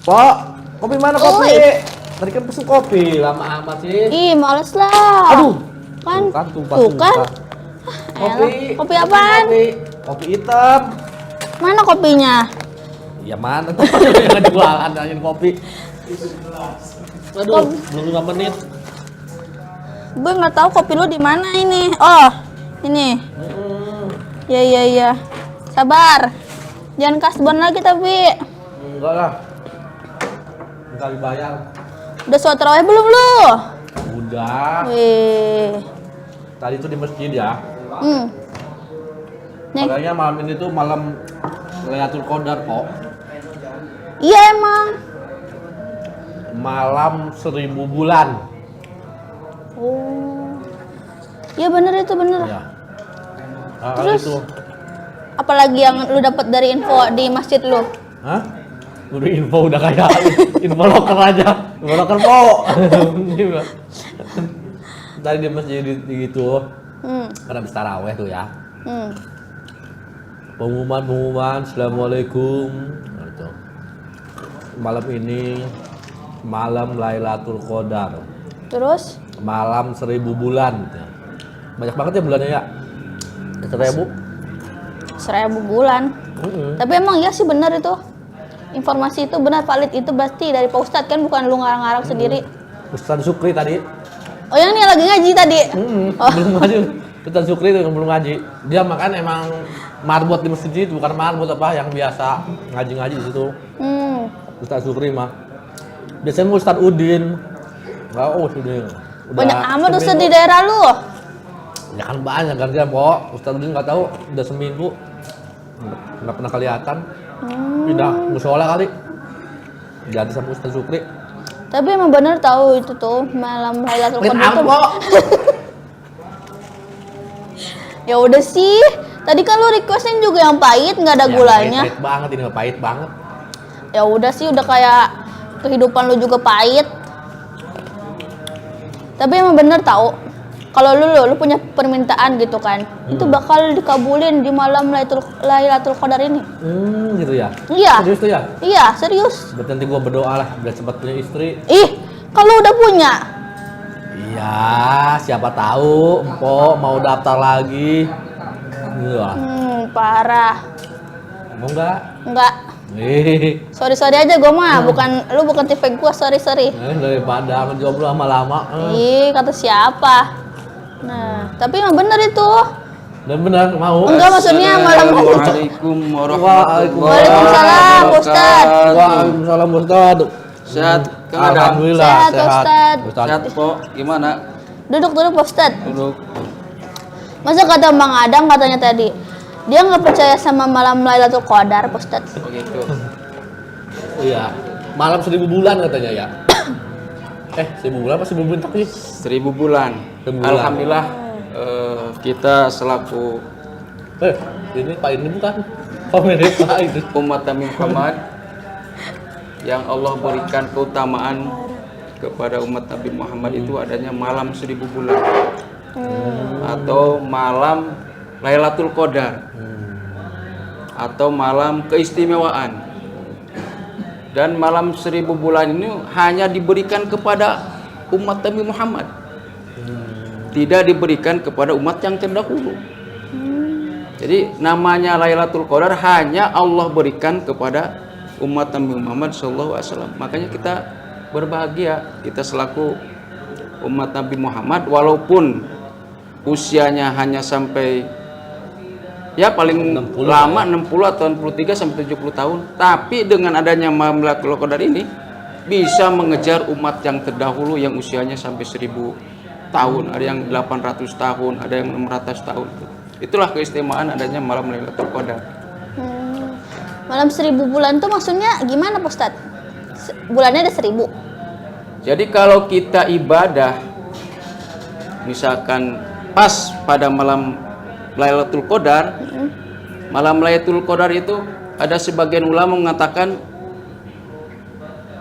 Pok, kopi mana kopi? Oi. Tadi kan pesen kopi, lama amat sih. Ih, males lah. Aduh, Kan, tumpah. tuh kan. Kopi, Kopi apaan? Kopi hitam. Mana kopinya? Ya mana tuh yang jualan nanyain kopi. Aduh, belum 5 menit. Gue nggak tahu kopi lu di mana ini. Oh, ini. Iya. Sabar. Jangan kasbon lagi tapi. Enggak lah. Enggak dibayar. Udah sholat tarawih belum lu? Udah. Wih. Tadi tuh di masjid ya. Nih. Katanya malam ini tuh malam Lailatul Qadar kok. Iya emang. Malam 1000 bulan. Oh. Iya bener itu bener. Ya. Nah, Terus? itu. Apalagi yang lu dapat dari info di masjid lu? Hah? Udah info udah kayak info loker aja. Info loker po. Tadi di masjid gitu. Karena habis taraweh tuh ya. Pengumuman, Assalamualaikum. Gitu. Malam ini malam Lailatul Qadar. Terus? Malam 1000 bulan. Gitu. Banyak banget ya bulannya ya. 1000 bulan. Tapi emang iya sih bener itu. Informasi itu benar valid itu berarti dari Pak Ustadz kan bukan lu ngarang-ngarang sendiri. Ustadz Sukri tadi. Oh yang nih lagi ngaji tadi. Oh. Belum ngaji. Ustadz Sukri itu yang belum ngaji. Dia makan emang marbot di masjid, bukan marbot apa yang biasa ngaji-ngaji di situ. Ustadz Sukri mah. Biasanya Ustadz Udin. Enggak, Udin. Banyak amat Ustadz di daerah lu. Ya kan banyak kan dia, Pok. Ustadz Udin nggak tahu udah seminggu nggak pernah kelihatan. Pindah musola kali. Jadi sama Ustadz Sukri. Tapi emang bener tahu itu tuh malam Lailatul Qadar itu. Ya udah sih. Tadi kan lu requestin juga yang pahit nggak ada gulanya. Pahit banget ini, pahit banget. Ya udah sih udah kayak kehidupan lu juga pahit. Tapi emang bener tahu kalau lu punya permintaan gitu kan, itu bakal dikabulin di malam Lailatul Qadar ini. Gitu ya? Iya. Serius tuh ya? Iya, serius. Berarti nanti gua berdoa lah biar cepat punya istri. Ih, kalau udah punya. Iya, siapa tahu Empok mau daftar lagi. Iya. Parah. Mau nggak? Enggak. Sorry aja gue mah, bukan tipe gue, sorry. Daripada ngejomblo lama-lama. Ih, kata siapa? Nah, tapi emang bener itu. Dan benar mau. Enggak, maksudnya malam Assalamualaikum warahmatullahi Waalaikumsalam, Ustaz. Waalaikumsalam, Ustaz. Sehat, Kang Adam? Alhamdulillah Sehat, Ustaz. Sehat, Po. Gimana? Duduk, Ustaz. Duduk. Masa kata Bang Adang katanya tadi, dia nggak percaya sama malam Lailatul Qadar, Ustaz. Begitu. Iya. Malam 1000 bulan katanya ya. 1000 bulan apa 1000 bintang sih? 1000 bulan. 1000 bulan. Alhamdulillah kita selaku Ini Pak ini bukan. Pemilik Pak itu. umat Nabi Muhammad yang Allah berikan keutamaan kepada umat Nabi Muhammad itu adanya malam 1000 bulan atau malam Lailatul Qadar atau malam keistimewaan. Dan malam 1000 bulan ini hanya diberikan kepada umat Nabi Muhammad, tidak diberikan kepada umat yang terdahulu. Jadi namanya Lailatul Qadar hanya Allah berikan kepada umat Nabi Muhammad SAW. Makanya kita berbahagia, kita selaku umat Nabi Muhammad, walaupun usianya hanya sampai ya paling 60 lama 60 atau 63 sampai 70 tahun, tapi dengan adanya malam Lailatul Qadar ini bisa mengejar umat yang terdahulu yang usianya sampai 1000 tahun, ada yang 800 tahun, ada yang 600 tahun. Itulah keistimewaan adanya malam Lailatul Qadar. Malam 1000 bulan tuh maksudnya gimana, Pak Ustadz? Bulannya ada 1000. Jadi kalau kita ibadah misalkan pas pada malam Lailatul Qadar, malam Lailatul Qadar itu ada sebagian ulama mengatakan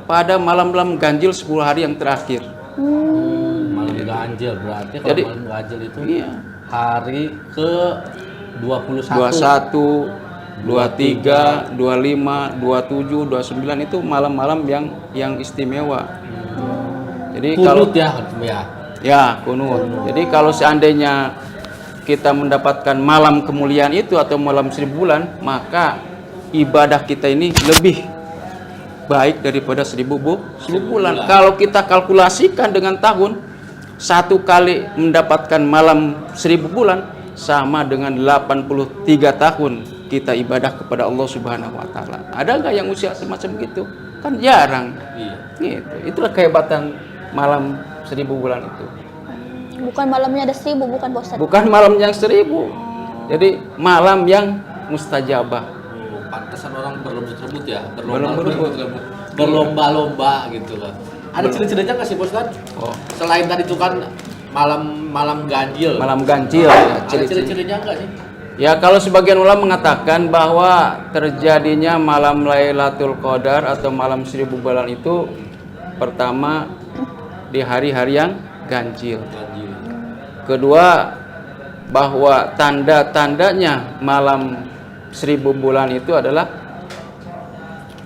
pada malam-malam ganjil 10 hari yang terakhir. Malam ganjil berarti kalau Jadi, malam ganjil itu iya. hari ke 21. 21, 23, 25, 27, 29 itu malam-malam yang istimewa. Jadi kalau Kunut ya. ya kunut. Jadi kalau seandainya kita mendapatkan malam kemuliaan itu atau malam 1000 bulan, maka ibadah kita ini lebih baik daripada 1000 bulan. Kalau kita kalkulasikan dengan tahun, satu kali mendapatkan malam 1000 bulan sama dengan 83 tahun kita ibadah kepada Allah Subhanahu wa taala. Ada nggak yang usia semacam gitu? Kan jarang. Iya. Gitu. Itulah kehebatan malam 1000 bulan itu. Bukan malamnya ada 1000, bukan Pak Ustadz. Bukan malam yang 1000. Jadi malam yang mustajabah. Pantesan orang berebut-rebut ya, Berlomba-lomba. berlomba-lomba gitu lah. Ada ciri-cirinya nggak sih Bos kan? Oh, Selain tadi itu kan malam ganjil. malam ganjil ya, Ada ciri-cirinya nggak sih? Ya, kalau sebagian ulama mengatakan bahwa terjadinya malam Lailatul Qadar atau malam 1000 bulan itu pertama di hari-hari yang ganjil. Ganjil. Kedua, bahwa tanda-tandanya malam 1000 bulan itu adalah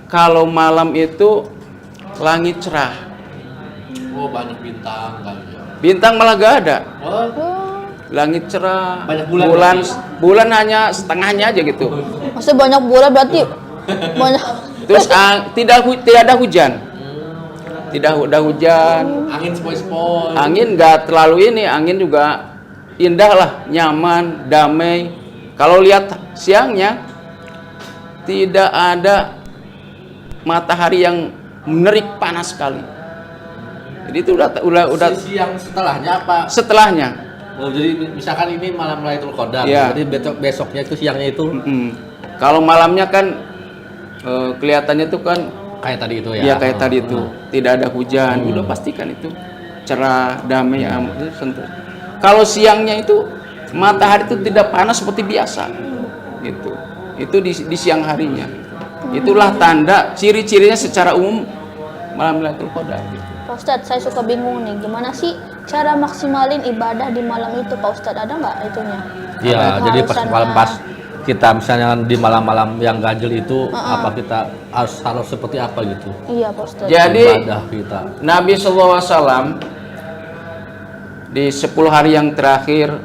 kalau malam itu langit cerah. Oh, banyak bintang kali ya. Bintang malah gak ada. Oh, Langit cerah. Banyak bulan Bulan hanya setengahnya aja gitu. Maksudnya banyak bola berarti banyak. Terus tidak ada hujan. Tidak ada hujan. angin sepoi-sepoi. Angin nggak terlalu ini, angin juga indah lah, nyaman, damai. Kalau lihat siangnya tidak ada matahari yang menerik panas sekali. Jadi itu udah Siang setelahnya apa? setelahnya. Oh, jadi misalkan ini malam Lailatul Qadar, Iya. jadi besoknya itu siangnya itu Kalau malamnya kan kelihatannya tuh kan kayak tadi itu ya. ya kayak tadi itu tidak ada hujan, udah pastikan itu cerah, damai, aman, itu sentuh. Kalau siangnya itu matahari itu tidak panas seperti biasa, gitu. Itu di siang harinya. Itulah tanda ciri-cirinya secara umum malam Lailatul Qadar. Pak Ustadz, saya suka bingung nih, gimana sih cara maksimalin ibadah di malam itu, Pak Ustadz? Ada nggak itunya? Iya, Apa jadi pas keharusannya? malam pas kita misalnya di malam-malam yang ganjil itu apa kita harus seperti apa gitu? Iya, Pak Ustadz. Jadi Ibadah kita. Nabi SAW di 10 hari yang terakhir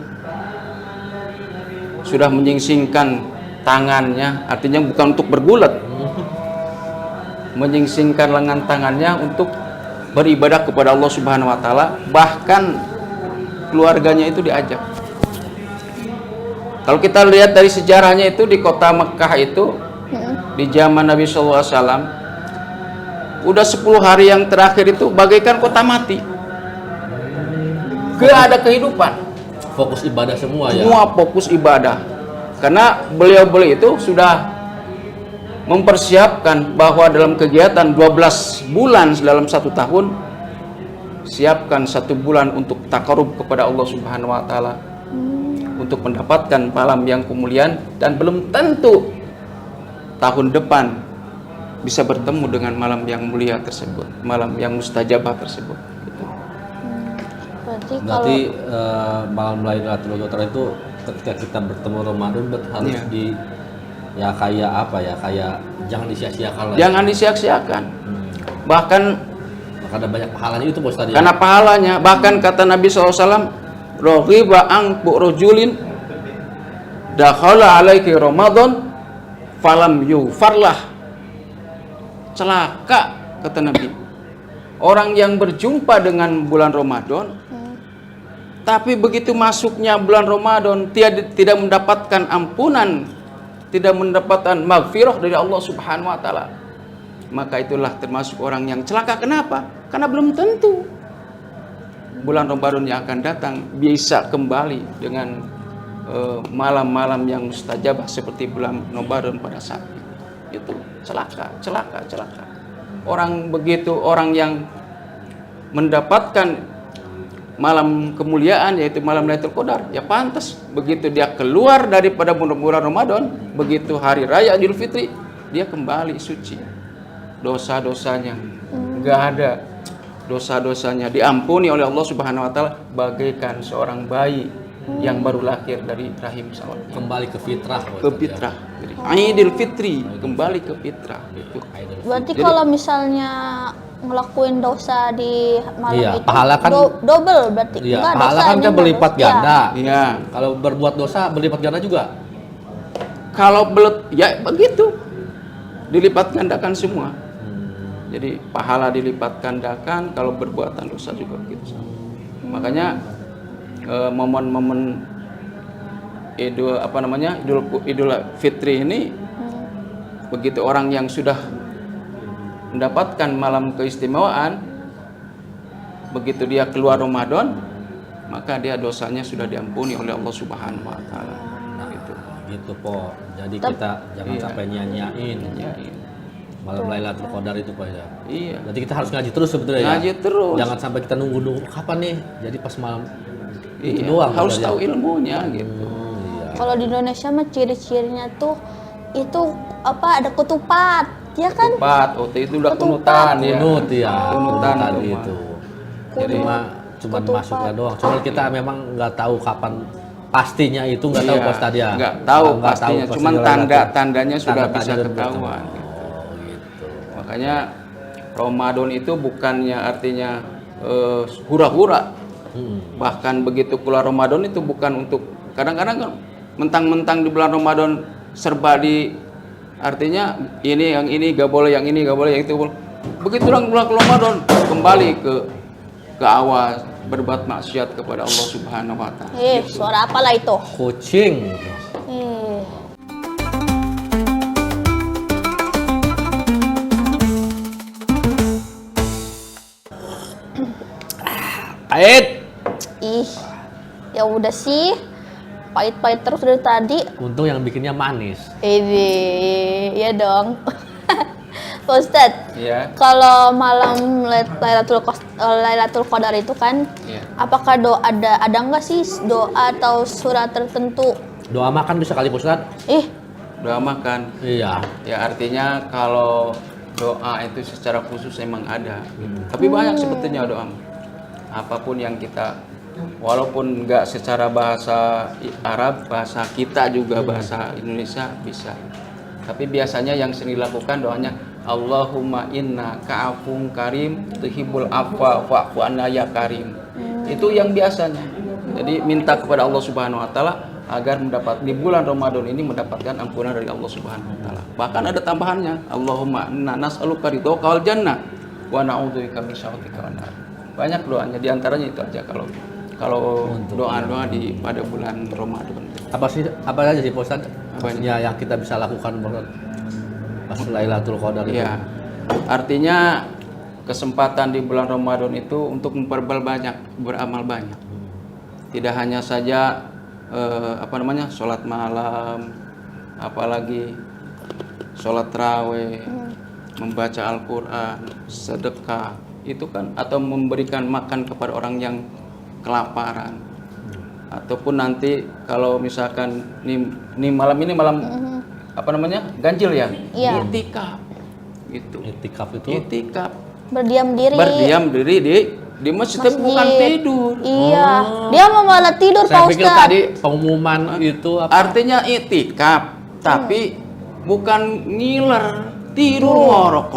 sudah menyingsingkan tangannya, artinya bukan untuk bergulat, menyingsingkan lengan tangannya untuk beribadah kepada Allah Subhanahu wa taala, bahkan keluarganya itu diajak. Kalau kita lihat dari sejarahnya itu di kota Mekah itu di zaman Nabi SAW udah 10 hari yang terakhir itu bagaikan kota mati. Gak ada kehidupan. Fokus ibadah semua ya. Semua fokus ibadah. Karena beliau-beliau itu sudah mempersiapkan bahwa dalam kegiatan 12 bulan dalam 1 tahun, siapkan 1 bulan untuk takarub kepada Allah Subhanahu wa taala, untuk mendapatkan malam yang kemuliaan, dan belum tentu tahun depan bisa bertemu dengan malam yang mulia tersebut, malam yang mustajabah tersebut. Gitu. Berarti malam Lailatul Qadar itu ketika kita bertemu Ramadan harus di ya kayak apa ya, kayak jangan disia-siakan lah. Jangan disia-siakan. Bahkan Karena banyak pahalanya itu Bos tadi. karena pahalanya, bahkan kata Nabi SAW, raghiba an rajulin dakhala alaihi Ramadan falam yufarlah. Celaka, kata Nabi, orang yang berjumpa dengan bulan Ramadan tapi begitu masuknya bulan Ramadan tidak mendapatkan ampunan, tidak mendapatkan maghfirah dari Allah Subhanahu wa taala, maka itulah termasuk orang yang celaka. Kenapa? Karena belum tentu bulan Ramadan yang akan datang bisa kembali dengan malam-malam yang mustajabah seperti bulan Ramadan pada saat itu. Celaka. Orang begitu, orang yang mendapatkan malam kemuliaan yaitu malam Lailatul Qadar, ya pantas begitu dia keluar daripada bulan Ramadan, begitu hari raya Idul Fitri, dia kembali suci. Dosa-dosanya enggak ada. Dosa-dosanya diampuni oleh Allah Subhanahu wa taala bagaikan seorang bayi yang baru lahir dari rahim seorang. Kembali ke fitrah. Ke fitrah. Fitri. Idul Fitri, kembali ke fitrah gitu. Berarti Jadi- kalau misalnya ngelakuin dosa di malam Iya, itu pahala kan- double berarti. Iya, Enggak, pahala dosa kan ini kan berlipat dosa. Iya. ganda. Iya. Kalau berbuat dosa berlipat ganda juga. Kalau belut ya begitu. Dilipat gandakan semua. Jadi pahala dilipat gandakan, kalau berbuatan dosa juga begitu sama. Makanya momen-momen Idul Fitri ini begitu orang yang sudah mendapatkan malam keistimewaan, begitu dia keluar Ramadan, maka dia dosanya sudah diampuni oleh Allah Subhanahu wa taala. Gitu. Gitu po. Jadi kita jangan Iya. sampai nyanyain Ya, malam Lailatul Qadar itu Pak ya. iya. Jadi kita harus ngaji terus sebetulnya ya. Ngaji terus. Jangan sampai kita nunggu kapan nih. Jadi pas malam itu Iya, doang harus sebenarnya. tahu ilmunya gitu. Iya. Kalau di Indonesia mah ciri-cirinya tuh itu apa, ada ketupat, ya kan? Tepat, itu udah kunutan ya. Kunut ya. Kunutan tadi itu itu. mah. Jadi cuma Ketupat. masuknya doang. Soalnya kita memang nggak tahu kapan pastinya itu nggak tahu Iya, pas tadi ya. nggak tahu Nggak pastinya, pastinya cuman Lailatul. tanda-tandanya sudah Tanda-tandanya bisa udah ketahuan. Oh gitu. Makanya Ramadan itu bukannya artinya hura-hura. Bahkan begitu keluar Ramadan itu bukan untuk, kadang-kadang kan mentang-mentang di bulan Ramadan serba di, artinya ini yang ini gak boleh, yang ini gak boleh, yang itu boleh. Begitu orang keluar Ramadan kembali ke awal berbuat maksiat kepada Allah Subhanahu wa taala. Suara apalah itu? Kucing. Eh, Pahit. ih, ya udah sih, pahit-pahit terus dari tadi. Untung yang bikinnya manis. Ini, ya dong. Pak Ustadz, Ya. kalau malam Lailatul Qadar itu kan, Iya. apakah ada nggak sih doa atau surat tertentu? Doa makan bisa kali Pak Ustadz? Ih, Doa makan. Iya. Ya artinya kalau doa itu secara khusus emang ada. Tapi banyak sebetulnya doa. Apapun yang kita, walaupun nggak secara bahasa Arab, bahasa kita juga bahasa Indonesia bisa. Tapi biasanya yang sering dilakukan doanya Allahumma inna ka'afun karim tuhibbul afwa fa'fu anna ya karim. Itu yang biasanya. Jadi minta kepada Allah Subhanahu wa taala agar mendapat di bulan Ramadan ini mendapatkan ampunan dari Allah Subhanahu wa taala. Bahkan ada tambahannya, Allahumma inna nas'aluka ridhaka wal jannah wa na'udzubika min syakhatika wan nar. Banyak doanya, di antaranya itu aja kalau doa-doa di pada bulan Ramadan. Apa aja sih Pak Ustadz? Maksudnya yang kita bisa lakukan pas Lailatul Qadar itu. Iya. Artinya kesempatan di bulan Ramadan itu untuk memperbanyak beramal banyak. Tidak hanya saja sholat malam, apalagi sholat tarawih, membaca Al-Quran, sedekah, itu kan, atau memberikan makan kepada orang yang kelaparan, ataupun nanti kalau misalkan ini malam ganjil ya, Iya. itikaf, gitu. Itikaf itu Itikaf, berdiam diri. berdiam diri di masjid, tapi bukan tidur. Iya, dia mau malah tidur saya Pak pikir Ustadz. tadi pengumuman itu apa? Artinya itikaf, tapi bukan ngiler, tidur ngorok,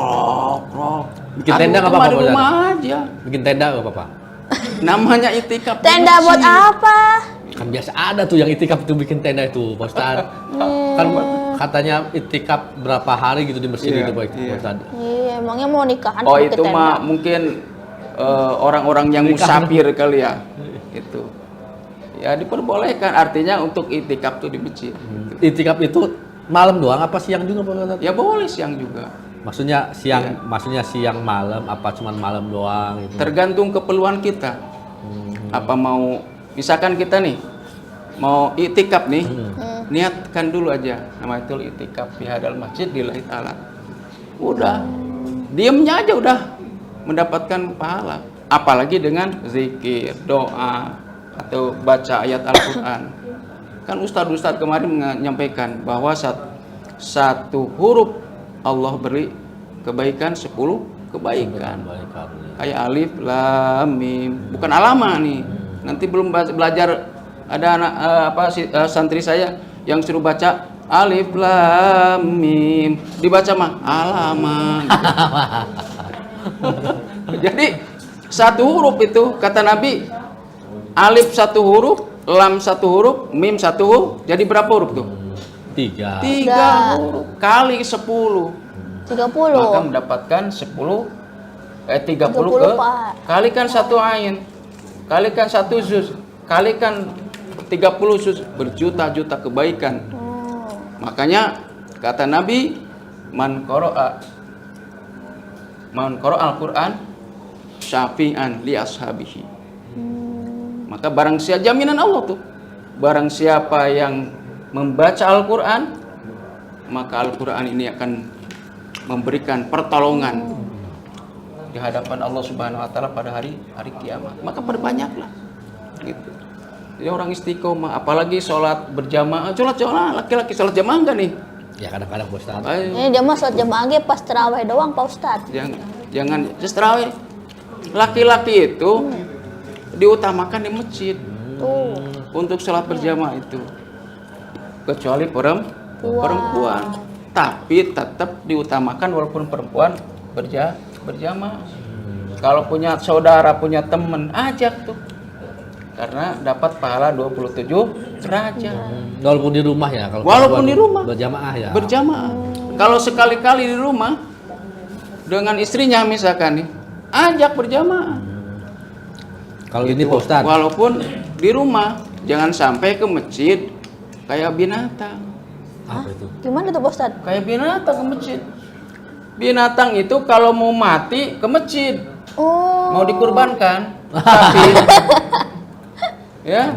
Bikin tenda nggak apa-apa, di Pak rumah aja. Bikin tenda nggak apa-apa? Namanya itikaf. di Tenda buat masjid. apa? Kan biasa ada tuh yang itikaf itu bikin tenda itu Pak Ustadz. Kan katanya itikaf berapa hari gitu di masjid Iya, itu Pak iya. Ustadz. Iya, emangnya mau nikahan Oh pakai itu tenda? mah mungkin orang-orang yang musafir kali ya. Itu. Ya diperbolehkan, artinya untuk itikaf tuh di masjid. Itikaf itu malam doang apa siang juga Pak Ustadz? Ya boleh siang juga. Maksudnya siang, Iya. maksudnya siang malam apa cuman malam doang gitu. Tergantung keperluan kita. Apa mau, misalkan kita nih mau itikaf nih, niatkan dulu aja nama itu itikaf fi hadal masjid lillahi ta'ala. Udah, diamnya aja udah mendapatkan pahala. Apalagi dengan zikir, doa, atau baca ayat Al-Quran. Kan ustadz-ustadz kemarin menyampaikan bahwa satu huruf Allah beri kebaikan 10 kebaikan. Kayak alif, lam, mim. Bukan alama nih. Nanti belum belajar, ada anak santri saya yang suruh baca Alif lam mim. Dibaca mah alama. Jadi satu huruf itu kata Nabi, alif satu huruf, lam satu huruf, mim satu huruf. Jadi berapa huruf tuh? 3. 3 huruf kali 10. 30. Maka mendapatkan 30 ke Pak. kalikan 1 ain, kalikan 1 juz, kalikan 30 juz, berjuta-juta kebaikan. Makanya kata Nabi, man qara'a al-Qur'an syafi'an li ashabihi. Maka barang siapa, jaminan Allah tuh, barang siapa yang membaca Al-Qur'an, maka Al-Qur'an ini akan memberikan pertolongan di hadapan Allah Subhanahu wa taala pada hari kiamat. Maka perbanyaklah gitu. Jadi orang istiqomah, apalagi sholat berjamaah, laki-laki sholat jamaah enggak nih? Ya kadang-kadang Pak Ustaz. Ini dia mah sholat jamaah ge pas tarawih doang Pak Ustaz. Jangan just tarawih. Laki-laki itu diutamakan di masjid untuk sholat berjamaah itu, kecuali perempuan. Tapi tetap diutamakan walaupun perempuan berjamaah. Kalau punya saudara, punya teman, ajak tuh. Karena dapat pahala 27 derajat. Walaupun di rumah ya, kalau walaupun di rumah berjamaah ya. Berjamaah. Kalau sekali-kali di rumah dengan istrinya misalkan nih, ajak berjamaah. Kalau ini Pak Ustaz, walaupun di rumah, jangan sampai ke masjid kayak binatang. apa itu? Gimana tuh Pak Ustaz? Kayak binatang ke masjid. Binatang itu kalau mau mati ke masjid, mau dikurbankan. Tapi ya,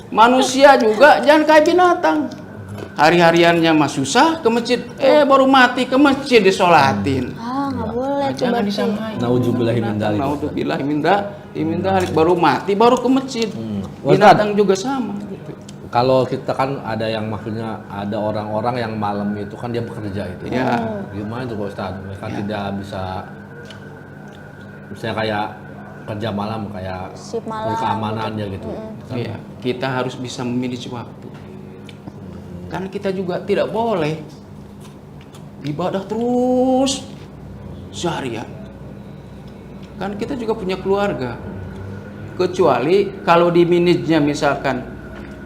manusia juga jangan kayak binatang. Hari-hariannya mah susah ke masjid, baru mati ke masjid disolatin. Nggak boleh. Jangan disamain. Nauzubillahi min dzalik. Nauzubillahi min dzalik, baru mati baru ke masjid. Ustaz, Binatang juga sama gitu. kalau kita kan ada yang maksudnya ada orang-orang yang malam itu kan dia bekerja itu. Ya. Gimana itu Pak Ustaz? Mereka tidak bisa misalnya kayak kerja malam kayak Sip malam. keamanannya gitu. Iya, kita harus bisa memilih waktu. Kan kita juga tidak boleh ibadah terus seharian. Kan kita juga punya keluarga. Kecuali kalau di minijnya misalkan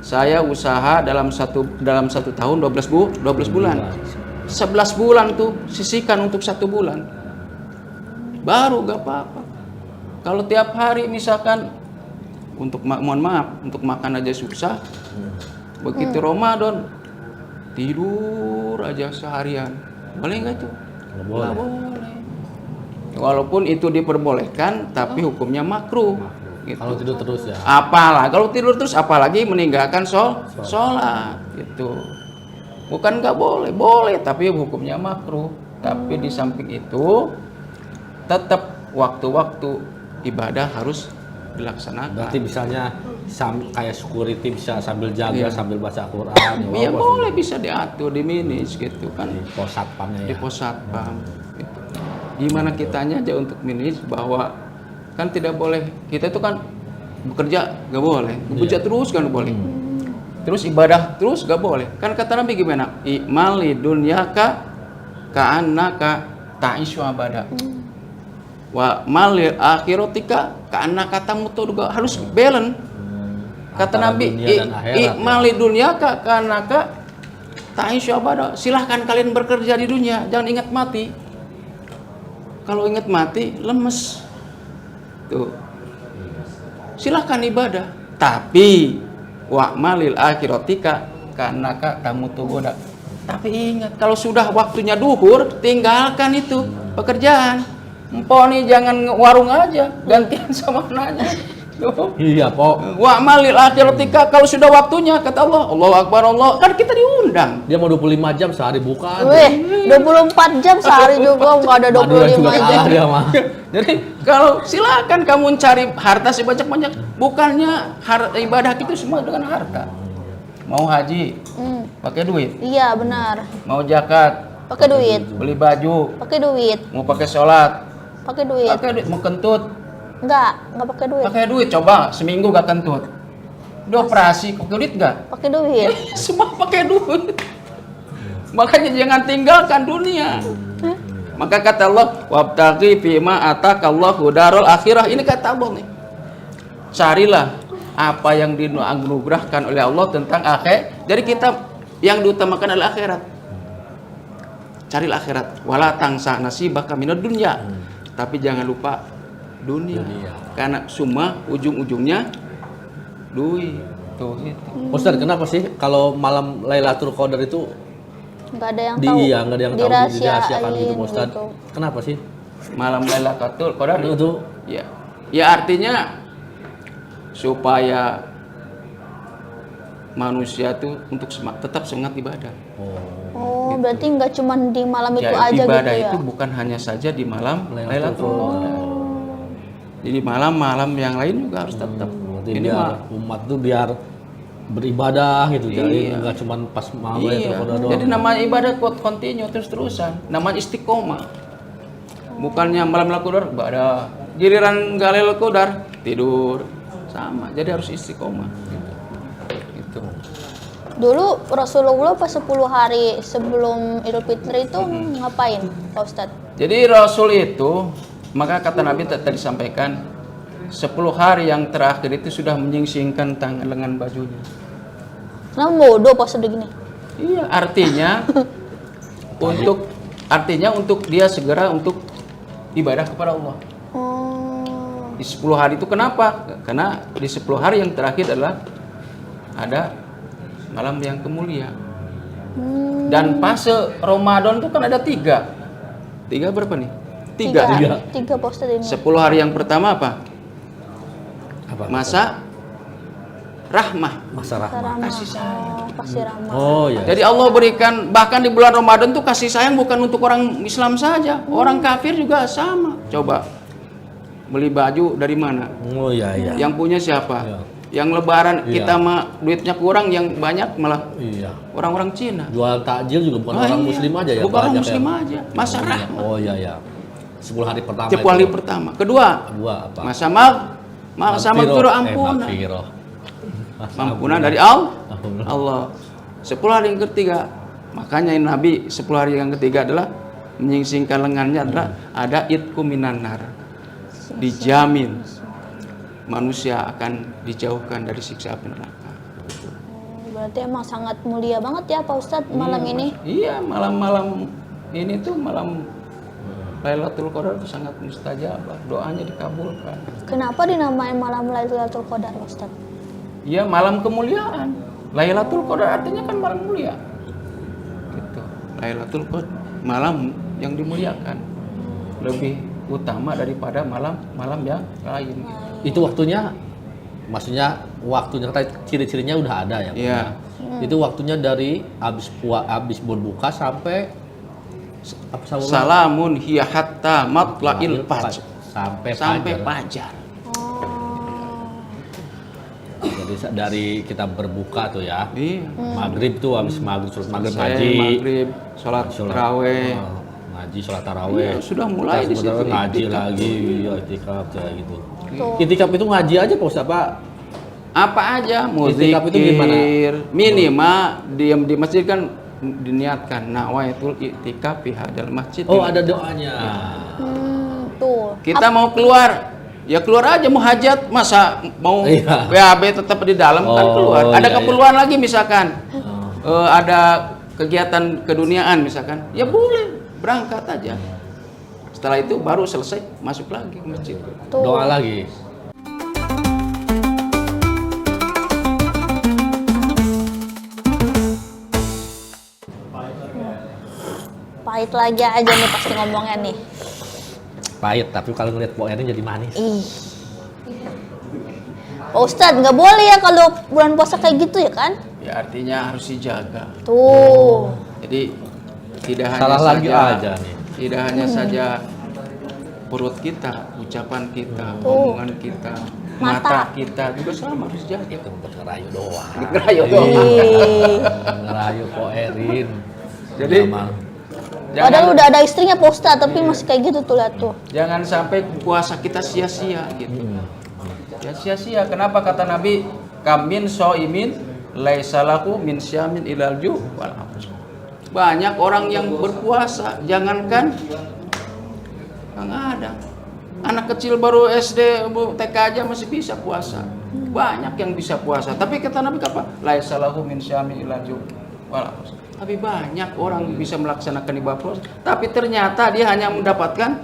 saya usaha dalam satu tahun 12 bulan. 11 bulan tuh sisihkan untuk 1 bulan. Baru gak apa-apa. Kalau tiap hari misalkan untuk mohon maaf untuk makan aja susah. Begitu Ramadan tidur aja seharian. Boleh nggak tuh? Nggak boleh. Nggak boleh. Walaupun itu diperbolehkan tapi hukumnya makruh. Gitu. Kalau tidur terus ya. Kalau tidur terus apalagi meninggalkan sholat gitu. Bukan nggak boleh, boleh tapi hukumnya makruh. Tapi di samping itu tetap waktu-waktu ibadah harus dilaksanakan. Berarti misalnya kayak security bisa sambil jaga, Iya. sambil baca Quran. Iya boleh, bisa diatur di minis gitu kan. Di pos satpamnya Di ya. pos satpam. Gitu. Gimana kitanya aja untuk minis bahwa kan tidak boleh, kita itu kan bekerja gak boleh, bekerja terus kan gak boleh. Terus ibadah terus gak boleh. Kan kata Nabi gimana? I'mali dunyaka ka'annaka ta'ishu abada. Wa malil akhiratika ka'annaka tamutu, juga harus balance. Kata Antara Nabi, dunia dan akhirat, i'mali dunyaka ka'annaka ta'ishu abada. Silahkan kalian bekerja di dunia, jangan ingat mati. Kalau ingat mati, lemes. Tuh. Silahkan ibadah, tapi wa'malil akhiratika ka'annaka tamutu goda. Tapi ingat, kalau sudah waktunya duhur, tinggalkan itu pekerjaan. Empok nih jangan warung aja, gantian sama nanya. Tuh. Iya, Pok. Wa'malil akhiratika, kalau sudah waktunya kata Allah, Allahu Akbar Allah, kan kita diundang. Dia mau 25 jam sehari bukan. Wih, 24 jam sehari juga nggak ada Madura juga 25 jam. kalah dia mah. Jadi kalau silakan kamu cari harta sebanyak-banyak, bukannya ibadah itu semua dengan harta. Mau haji, pakai duit. Iya benar. Mau zakat, Pakai duit. beli baju. Pakai duit. Mau pakai sholat, Pakai duit. pakai duit. Mau kentut, Nggak pakai duit. pakai duit. Coba seminggu gak kentut, udah operasi, pakai duit gak? Pakai duit. Semua pakai duit. Makanya jangan tinggalkan dunia. Maka kata Allah, wabtaghi fima atakallahu darul akhirah. Ini kata Allah nih. Carilah apa yang dianugerahkan oleh Allah tentang akhir. Jadi kita yang diutamakan adalah akhirat. Carilah akhirat. Wala tangsa nasibaka minad dunya. Tapi jangan lupa dunia. Karena semua ujung-ujungnya duit. Tuh itu. Ustaz, kenapa sih kalau malam Lailatul Qadar itu Nggak ada yang tahu. Iya, nggak ada yang tahu, dirahasiakan gitu, Ustaz. gitu. Kenapa sih? Malam Lailatul Qadar Itu ya. Ya artinya supaya manusia tuh untuk tetap semangat ibadah. Oh, berarti nggak cuma di malam itu Ya, aja gitu ibadah ya? itu bukan hanya saja di malam Lailatul Lailatul Qadar. Jadi malam-malam yang lain juga harus tetap. berarti Ini biar mah umat tuh biar beribadah gitu. Jadi Iya. nggak cuma pas malam iya. Lailatul Qadar doang. Jadi namanya ibadah continue terus-terusan. Namanya istiqomah. Bukannya malam Lailatul Qadar nggak ada giliran nggak Lailatul Qadar tidur sama. Jadi harus istiqomah. Gitu. Dulu Rasulullah pas 10 hari sebelum Idul Fitri itu ngapain, Pak Ustadz? Jadi Rasul itu, maka kata Nabi tadi disampaikan, 10 hari yang terakhir itu sudah menyingsingkan tangan lengan bajunya. Kenapa bodoh Pak Ustadz gini? Iya, artinya untuk dia segera untuk ibadah kepada Allah. Oh, Di 10 hari itu kenapa? Karena di 10 hari yang terakhir adalah ada malam yang kemulia. Dan fase Ramadan itu kan ada 3. 3 berapa nih? 3. Tiga Pak Ustadz ini. 10 hari yang pertama apa? Apa? Masa rahmah. Masa rahmat. Kasih sayang. Oh, kasih rahmat. Oh ya. Jadi Allah berikan, bahkan di bulan Ramadan tuh kasih sayang bukan untuk orang Islam saja, orang kafir juga sama. Coba beli baju dari mana? Oh iya iya. Yang punya siapa? Iya. Yang lebaran Iya. kita mah duitnya kurang, yang banyak malah Iya. orang-orang Cina. Jual takjil juga bukan Ah, orang iya. muslim aja ya. Bukan orang banyak muslim ya. aja. Masa rahmat. Oh iya iya. 10 hari pertama. 10 hari itu. pertama. Kedua, Kedua apa? masa magfirah ampunan. Magfirah. Ampunan dari Allah. 10 hari yang ketiga. Makanya Nabi 10 hari yang ketiga adalah menyingsingkan lengannya adalah ada itku minan nar. Dijamin manusia akan dijauhkan dari siksa api neraka. Berarti emang sangat mulia banget ya Pak Ustadz malam ini. Iya, malam-malam ini tuh malam Lailatul Qadar itu sangat mustajabah, doanya dikabulkan. Kenapa dinamain malam Lailatul Qadar Pak Ustadz? Iya, malam kemuliaan. Lailatul Qadar artinya kan malam mulia. Gitu. Lailatul Qadar malam yang dimuliakan. Lebih utama daripada malam-malam yang lain. Itu waktunya, maksudnya waktunya ciri-cirinya udah ada ya. Iya. Itu waktunya dari habis berbuka sampai apa sahur? Salamun hiya hatta matla'il fajr. Sampai fajar. fajar. Jadi dari kita berbuka tuh ya. Iya. Maghrib tuh habis maghrib sholat maghrib Selesai ngaji. maghrib, sholat tarawih. Ngaji sholat tarawih. Iya, sudah mulai di situ. Ngaji lagi, ya itikaf kayak gitu. Itikaf itu ngaji aja Pak Ustaz, Pak. Apa aja mau Itikaf itu gimana? zikir, minimal diam di masjid kan diniatkan nawaitul itikaf fi hadal masjid. Oh, ada doanya. Tuh. Kita mau keluar, ya keluar aja, mau hajat, masa mau Iya. BAB tetap di dalam kan Oh, keluar. Ada iya, keperluan lagi misalkan, ada kegiatan keduniaan misalkan, ya boleh berangkat aja. Setelah itu baru selesai masuk lagi ke masjid. Tuh. Doa lagi. Pahit lagi aja nih pasti ngomongnya nih. Pahit, tapi kalau ngeliat Pok Erin jadi manis. Ih. Pak Ustadz, nggak boleh ya kalau bulan puasa kayak gitu ya kan? Ya artinya harus dijaga. Tuh. Jadi tidak hanya Salah lagi saja, aja nih. tidak hanya saja perut kita, ucapan kita, Tuh. omongan kita, Mata. mata kita juga sama harus dijaga. Itu buat ngerayu doang. Ngerayu doang. Ih. Ngerayu Pok Erin. Jadi, Sama. Padahal udah ada istrinya Pak Ustadz, tapi masih kayak gitu tuh lihat tuh. Jangan sampai puasa kita sia-sia gitu. Ya sia-sia. Kenapa kata Nabi? Kamin so'imin laisa lahu min syamin ilal ju' wal afs. Banyak orang yang berpuasa, jangankan nggak ada. Anak kecil baru SD, TK aja masih bisa puasa. Banyak yang bisa puasa. Tapi kata Nabi apa? Laisa lahu min syami illa ju'. Tapi banyak orang bisa melaksanakan ibadah puasa. Tapi ternyata dia hanya mendapatkan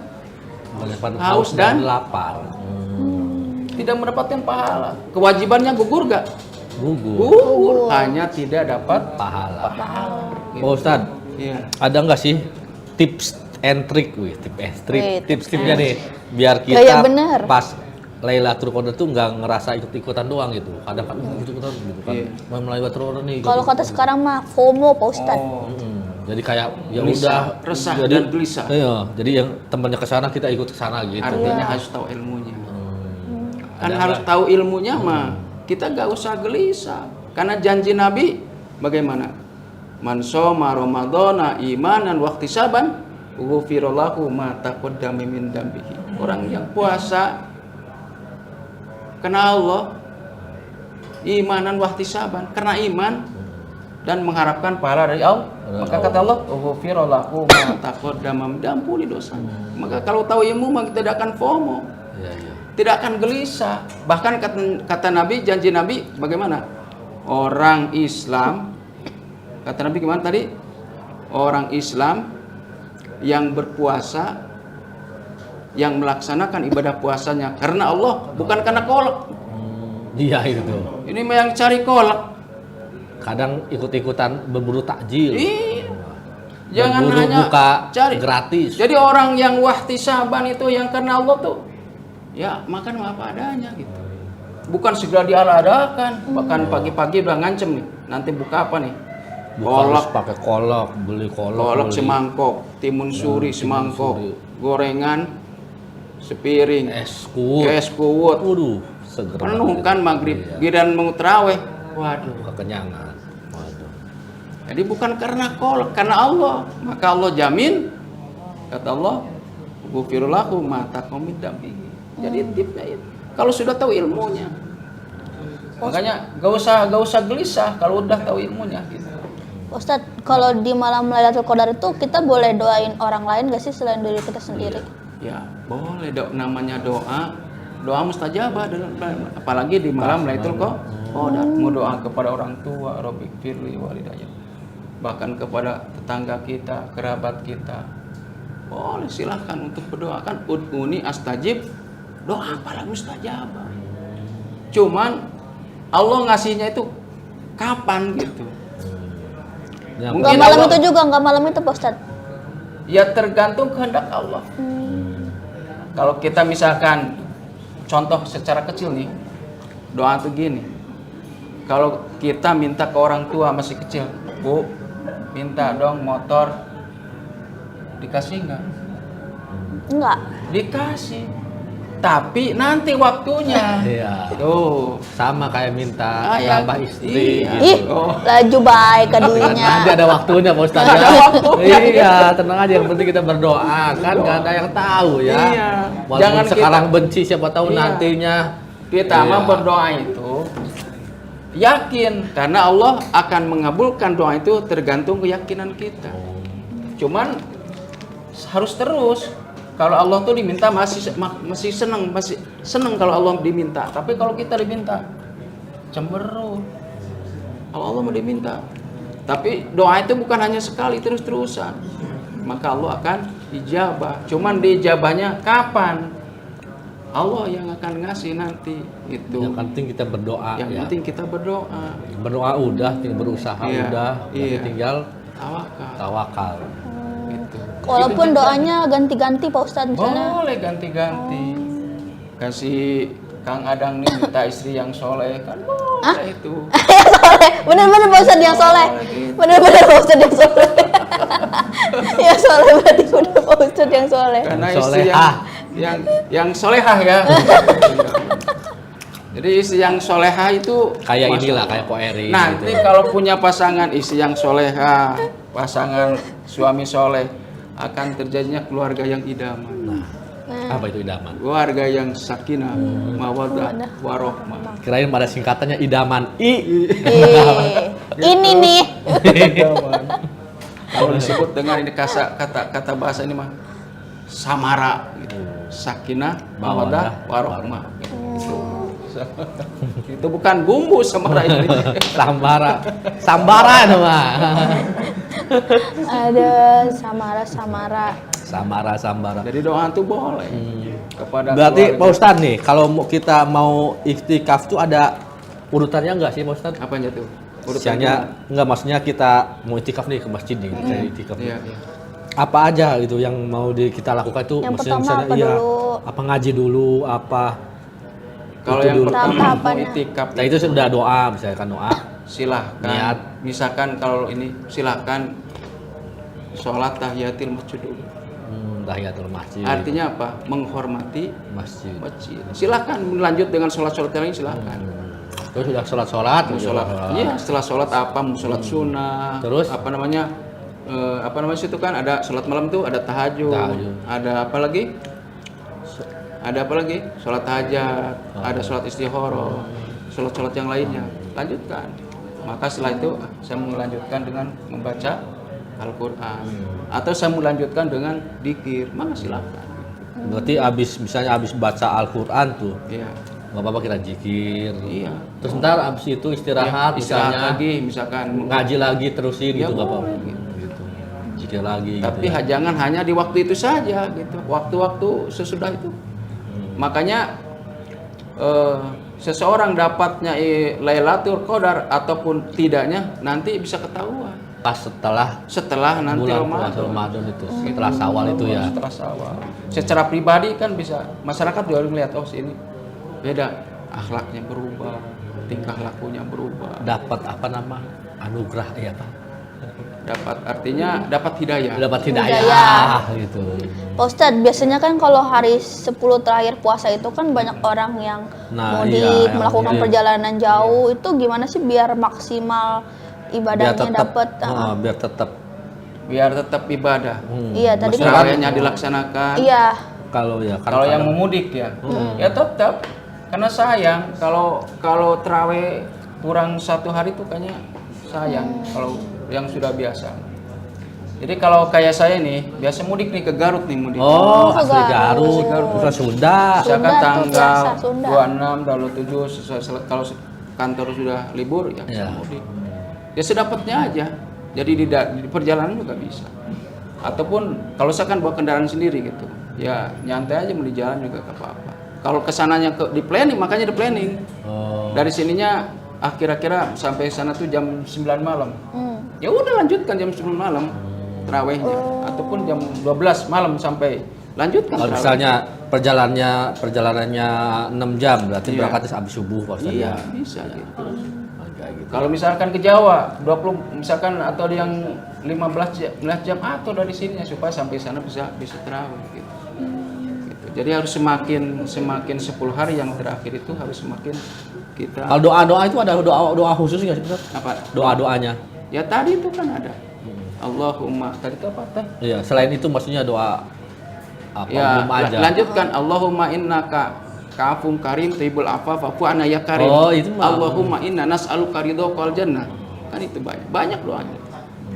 haus dan lapar. Tidak mendapatkan pahala. Kewajibannya gugur gak? Gugur. Hanya tidak dapat Pahala. Gitu. Pak Ustadz, Iya. ada nggak sih tips and trick, Wih, tips-tipsnya nih biar Ya, ya, kita bener. pas Lailatul Qadar tuh nggak ngerasa ikut-ikutan doang gitu. Kadang kan ikut-ikutan gitu kan. Iya. Mau Lailatul Qadar nih. Kalau kata sekarang mah FOMO, Pak Ustadz. Oh. Jadi kayak ya Gelisah, udah resah jadi, dan gelisah. Iya, jadi yang temannya ke sana kita ikut ke sana gitu. Artinya harus tahu ilmunya. Kan Ada harus nggak? tahu ilmunya mah. Kita gak usah gelisah. Karena janji Nabi bagaimana? Man shoma Ramadhana imanan wa ihtisaban ghufira lahu ma taqaddama min dambihi. Orang yang puasa karena Allah, imanan wa ihtisaban, karena iman dan mengharapkan pahala dari Allah, maka kata Allah, ghufira lahu ma taqaddama, diampuni dosanya. Maka kalau tahu ilmu maka kita tidak akan FOMO. Iya, iya. Tidak akan gelisah. Bahkan kata Nabi, janji Nabi bagaimana? Orang Islam, kata Nabi gimana tadi? Orang Islam yang berpuasa, yang melaksanakan ibadah puasanya karena Allah, bukan karena kolak. Iya itu. Ini mah yang cari kolak. Kadang ikut-ikutan berburu takjil. Iya. Jangan Berburu hanya buka cari gratis. Jadi orang yang wahtisaban itu yang karena Allah tuh, ya makan apa adanya gitu. Bukan segera diada-adakan. Bahkan pagi-pagi udah ngancem nih. Nanti buka apa nih? Kolak, pakai kolak, beli Kolak beli. semangkok, timun suri semangkok, gorengan sepiring, Es kuut. es kuwut. Waduh, seger Penuh banget kan itu. maghrib, Iya. giran mau terawih. Waduh. Kekenyangan. Waduh. Jadi bukan karena kolak, karena Allah. Maka Allah jamin, kata Allah, ghufira lahu ma taqaddama min dambihi. Jadi tipnya itu. Kalau sudah tahu ilmunya. Makanya gak usah gelisah kalau udah tahu ilmunya gitu. Ustadz, kalau di malam Lailatul Qadar itu kita boleh doain orang lain gak sih selain diri kita sendiri? Ya, boleh namanya doa. Doa mustajabah apalagi di malam Lailatul Qadar. Mau doa kepada orang tua, Rabbi firli walidayya. Bahkan kepada tetangga kita, kerabat kita. Boleh silahkan untuk berdoa kan ud'uni astajib. Doa apalagi mustajabah. Cuman Allah ngasihnya itu kapan gitu. Ya, Mungkin Gak malam Allah- itu juga, gak malam itu Pak Ustadz. Ya tergantung kehendak Allah. Kalau kita misalkan contoh secara kecil nih, doa tuh gini. Kalau kita minta ke orang tua masih kecil, Bu, minta dong motor, dikasih nggak? Enggak. Dikasih. Tapi nanti waktunya. Iya. Tuh. Sama kayak minta Ya. nambah istri. Iya. Ih, Oh. laju baik Nanti kadunya. ada waktunya Pak Ustadz. Ada ya. waktunya. Iya, tenang aja. Yang penting kita berdoa kan, nggak ada yang tahu ya. Iya. Walaupun Jangan sekarang benci, siapa tahu Iya. nantinya. Kita mah Iya. berdoa itu yakin karena Allah akan mengabulkan doa itu tergantung keyakinan kita. Cuman harus terus. Kalau Allah tuh diminta masih seneng kalau Allah diminta. Tapi kalau kita diminta cemberut. Kalau Allah mau diminta. Tapi doa itu bukan hanya sekali terus-terusan. Maka Allah akan ijabah. Cuman diijabahnya kapan? Allah yang akan ngasih nanti itu. Yang penting kita berdoa. Yang ya. penting kita berdoa. Berdoa udah, tinggal berusaha Iya, udah, iya. berarti tinggal Tawakal. tawakal. Gitu. Walaupun Itu doanya ganti-ganti Pak Ustadz misalnya. boleh ganti-ganti. Kasih Kang Adang nih minta istri yang soleh kan boleh itu. Yang soleh, bener-bener Pak Ustadz yang soleh. Bener-bener Pak Ustadz yang soleh. Yang soleh berarti bener Pak Ustadz yang soleh. Karena Yang istri solehah. yang solehah ya. Jadi istri yang solehah itu Kayak Masya inilah, Allah. kayak Po Eri. Nanti gitu. kalau punya pasangan istri yang solehah, pasangan suami soleh, akan terjadinya keluarga yang idaman. Nah, apa itu idaman? Keluarga yang sakinah, mawaddah, warohmah. Kirain pada singkatannya idaman. I. Ih, ini nih. Idaman. Kalau disebut dengan ini kata bahasa ini mah samara gitu. Sakinah, mawaddah, warahmah. Gitu. Itu bukan bumbu samara ini. Sambara mah. Ada samara. Jadi doa itu boleh kepada Berarti keluarga. Pak Ustadz nih, kalau kita mau iktikaf tuh ada urutannya nggak sih Pak Ustadz? Apanya tuh? Misalnya nggak, maksudnya kita mau iktikaf nih ke masjid nih, kayak iktikaf. Iya, iya. Apa aja gitu yang mau kita lakukan itu? Yang Maksudnya pertama misalnya apa iya, dulu? apa ngaji dulu, apa? Kalau Itu yang dulu. pertama mau Tahapannya. itikaf Nah itu sudah doa, misalkan doa. silahkan. Niat. Misalkan kalau ini silahkan sholat tahiyatul masjid dulu. Tahiyatul masjid. Artinya apa? Menghormati Masjid. masjid. Silahkan lanjut dengan sholat-sholat yang lain silahkan. Terus sudah sholat. Mau sholat, iya setelah sholat apa? Mau sholat sunnah. Terus? Apa namanya? Apa namanya situ kan ada sholat malam tuh, ada tahajud. Ada apa lagi? Ada apa lagi? Sholat hajat, ada sholat istikharah, sholat-sholat yang lainnya. Lanjutkan. Maka setelah itu saya melanjutkan dengan membaca Al-Quran. Atau saya melanjutkan dengan dzikir, maka silakan. Berarti misalnya abis baca Al-Quran tuh, Iya. nggak apa-apa kita zikir. Iya. Terus ntar abis itu istirahat, Istirahat misalnya lagi, misalkan ngaji lagi terusin Ya, gitu, nggak apa-apa. boleh, Gitu. Zikir lagi. tapi gitu ya. jangan hanya di waktu itu saja gitu. Waktu-waktu sesudah itu. Makanya seseorang dapatnya Lailatul Qadar ataupun tidaknya nanti bisa ketahuan Pas setelah nanti bulan Ramadan. puasa Ramadan itu, setelah Syawal itu ya. Setelah Syawal. Secara pribadi kan bisa masyarakat juga melihat oh ini beda, akhlaknya berubah, tingkah lakunya berubah. Dapat apa nama? Anugerah ya Pak. Dapat hidayah. Dapat Hidayah. hidayah gitu. Pak Ustadz, biasanya kan kalau hari 10 terakhir puasa itu kan banyak orang yang Nah, mudik, iya, yang melakukan mudik. perjalanan jauh. Itu gimana sih biar maksimal ibadahnya dapat? Biar tetap ibadah. Iya, tadi Maksudnya kan- Terawihnya dilaksanakan. Iya. Kalau ya kan Kalau yang memudik ya, ya tetap karena sayang kalau terawih kurang 1 hari tuh kayaknya sayang kalau yang sudah biasa. Jadi kalau kayak saya nih, biasa mudik nih ke Garut nih mudik. Oh, ke asli Garut. Garut. Bukan Sunda. Misalkan Sunda tuh tanggal biasa, Sunda. 26, tanggal 7 kalau kantor sudah libur ya Iya. bisa mudik. Ya sedapatnya aja. Jadi di perjalanan juga bisa. Ataupun kalau saya kan bawa kendaraan sendiri gitu. Ya nyantai aja mau di jalan juga gak apa-apa. Kalau kesananya di planning, makanya di planning. Oh. Dari sininya kira-kira sampai sana tuh jam 9 malam. Ya udah lanjutkan jam 9 malam terawihnya. Ataupun jam 12 malam sampai lanjutkan Kalau terawih. misalnya perjalanannya 6 jam, berarti Iya. berangkatnya habis subuh Pak Ustadz. Iya, ya. bisa gitu. Kayak gitu. Kalau misalkan ke Jawa 20 misalkan atau ada yang 15 jam atau dari sini supaya sampai sana bisa terawih gitu. Gitu. Jadi harus semakin 10 hari yang terakhir itu harus semakin kita Kalau doa-doa itu ada doa khusus nggak sih Ustadz? apa? Doa-doanya. Ya tadi itu kan ada. Allahumma tadi itu apa teh? Iya, selain itu maksudnya doa apa Ya, umum aja. lanjutkan Allahumma innaka ka'afun karim taibul afa fa'fu anna ya karim. Oh, itu mah. Allahumma inna nas'aluka ridhaqal jannah. Kan itu banyak doanya.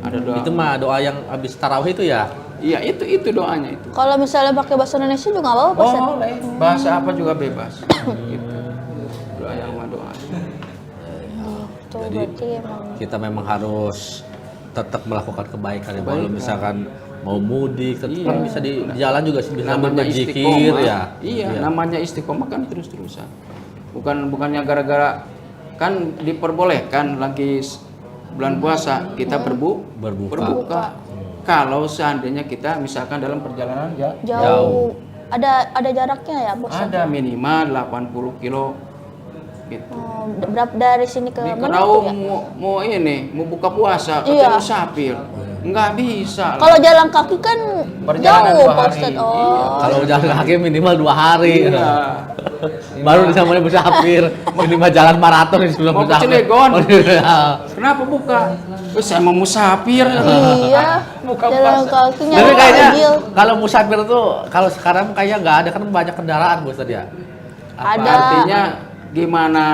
Ada doa. Itu mah doa yang habis tarawih itu ya. Iya, itu doanya itu. Kalau misalnya pakai bahasa Indonesia juga nggak apa-apa, Pak Ustadz? Boleh. Bahasa apa juga bebas. Gitu. Doa yang mah doa. Tuh, Jadi, berarti emang Kita memang harus tetap melakukan kebaikan ya. Kalau misalkan mau mudik, tetap kan bisa di jalan juga sih bisa Namanya berzikir istiqomah. ya. Iya, namanya istiqomah kan terus-terusan. Bukannya gara-gara kan diperbolehkan lagi bulan puasa kita berbuka. Kalau seandainya kita misalkan dalam perjalanan jauh. Ada jaraknya ya, Pak Ustadz? ada minimal 80 kilo gitu. Oh, berapa dari sini ke Ini mana kalau tuh ya? mau buka puasa Iya. ketemu sapir, nggak bisa. Kalau jalan kaki kan Perjalanan jauh, 2 Pak hari. Ustadz. Iya. Oh. Kalau jalan kaki minimal 2 hari. Iya. Baru disamain musafir. Minimal jalan maraton di sebelum Mau ke musafir. Cilegon. Oh, iya. Kenapa buka? Saya mau musafir. Iya. Buka Jalan puasa. kaki Tapi nyari kayaknya mobil. kalau musafir tuh kalau sekarang kayaknya nggak ada kan banyak kendaraan Bu Ustadz ya. Ada. Artinya gimana